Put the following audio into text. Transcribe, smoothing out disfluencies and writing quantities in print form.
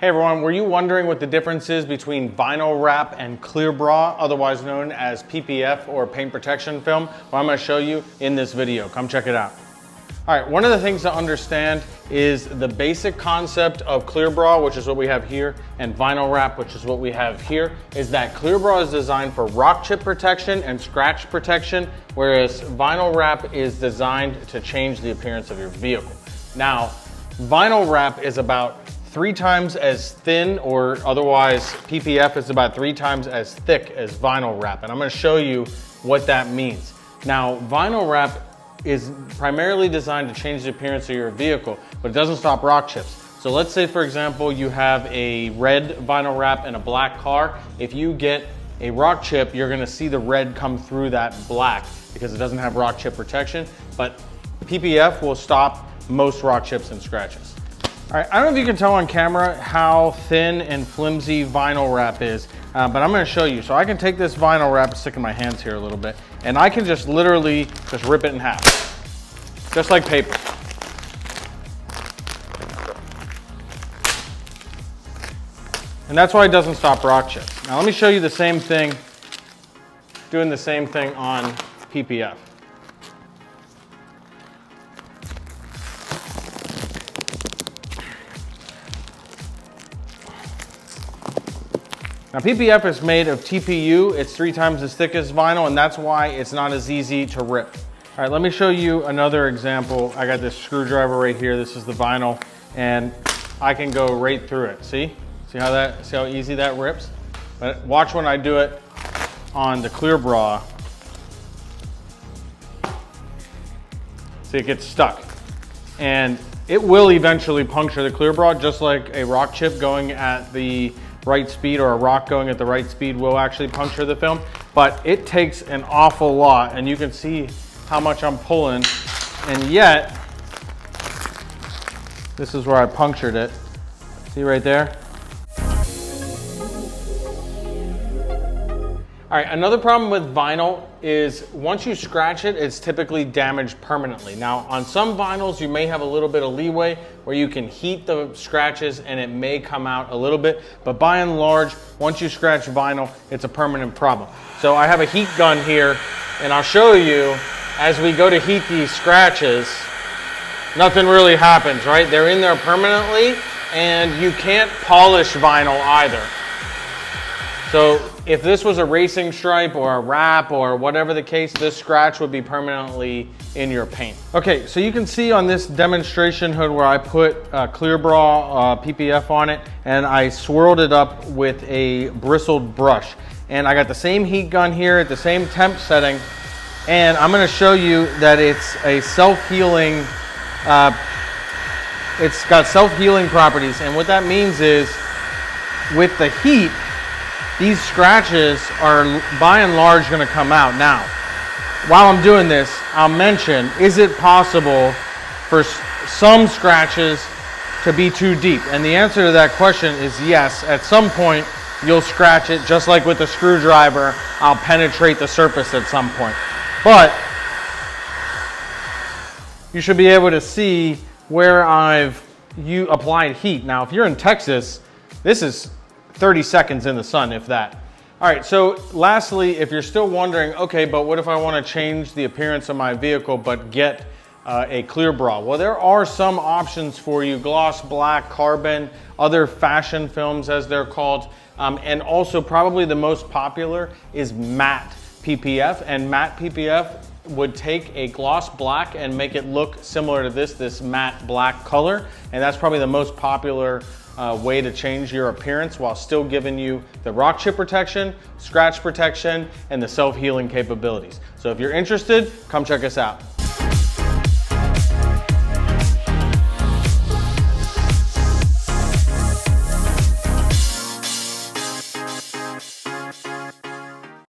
Hey everyone, were you wondering what the difference is between vinyl wrap and clear bra, otherwise known as PPF or paint protection film? Well, I'm going to show you in this video. Come check it out. All right, one of the things to understand is the basic concept of clear bra, which is what we have here, and vinyl wrap, which is what we have here, is that clear bra is designed for rock chip protection and scratch protection, whereas vinyl wrap is designed to change the appearance of your vehicle. Now, vinyl wrap is about 3 times as thin, or otherwise PPF is about 3 times as thick as vinyl wrap. And I'm gonna show you what that means. Now, vinyl wrap is primarily designed to change the appearance of your vehicle, but it doesn't stop rock chips. So let's say, for example, you have a red vinyl wrap in a black car. If you get a rock chip, you're gonna see the red come through that black because it doesn't have rock chip protection, but PPF will stop most rock chips and scratches. All right, I don't know if you can tell on camera how thin and flimsy vinyl wrap is, but I'm gonna show you. So I can take this vinyl wrap and stick in my hands here a little bit, and I can just literally just rip it in half, just like paper. And that's why it doesn't stop rock chips. Now let me show you the same thing, doing the same thing on PPF. Now PPF is made of TPU, it's 3 times as thick as vinyl, and that's why it's not as easy to rip. All right, let me show you another example. I got this screwdriver right here, this is the vinyl, and I can go right through it, see? See how easy that rips? But watch when I do it on the clear bra. See, it gets stuck. And it will eventually puncture the clear bra, just like a rock chip going at the right speed, or a rock going at the right speed will actually puncture the film, but it takes an awful lot, and you can see how much I'm pulling, and yet this is where I punctured it. See right there? All right, another problem with vinyl is once you scratch it, it's typically damaged permanently. Now, on some vinyls, you may have a little bit of leeway where you can heat the scratches and it may come out a little bit, but by and large, once you scratch vinyl, it's a permanent problem. So I have a heat gun here, and I'll show you as we go to heat these scratches, nothing really happens, right? They're in there permanently, and you can't polish vinyl either. So if this was a racing stripe or a wrap or whatever the case, this scratch would be permanently in your paint. Okay, so you can see on this demonstration hood where I put clear bra PPF on it, and I swirled it up with a bristled brush. And I got the same heat gun here at the same temp setting, and I'm gonna show you that it's a self-healing, it's got self-healing properties. And what that means is with the heat, these scratches are by and large going to come out. Now, while I'm doing this, I'll mention, is it possible for some scratches to be too deep? And the answer to that question is yes. At some point, you'll scratch it, just like with the screwdriver, I'll penetrate the surface at some point. But you should be able to see where I've applied heat. Now, if you're in Texas, this is 30 seconds in the sun, if that. All right, so lastly, if you're still wondering, okay, but what if I want to change the appearance of my vehicle but get a clear bra? Well, there are some options for you: gloss black, carbon, other fashion films as they're called, and also probably the most popular is matte PPF. And matte PPF would take a gloss black and make it look similar to this matte black color, and that's probably the most popular way to change your appearance while still giving you the rock chip protection, scratch protection, and the self-healing capabilities. So if you're interested, come check us out.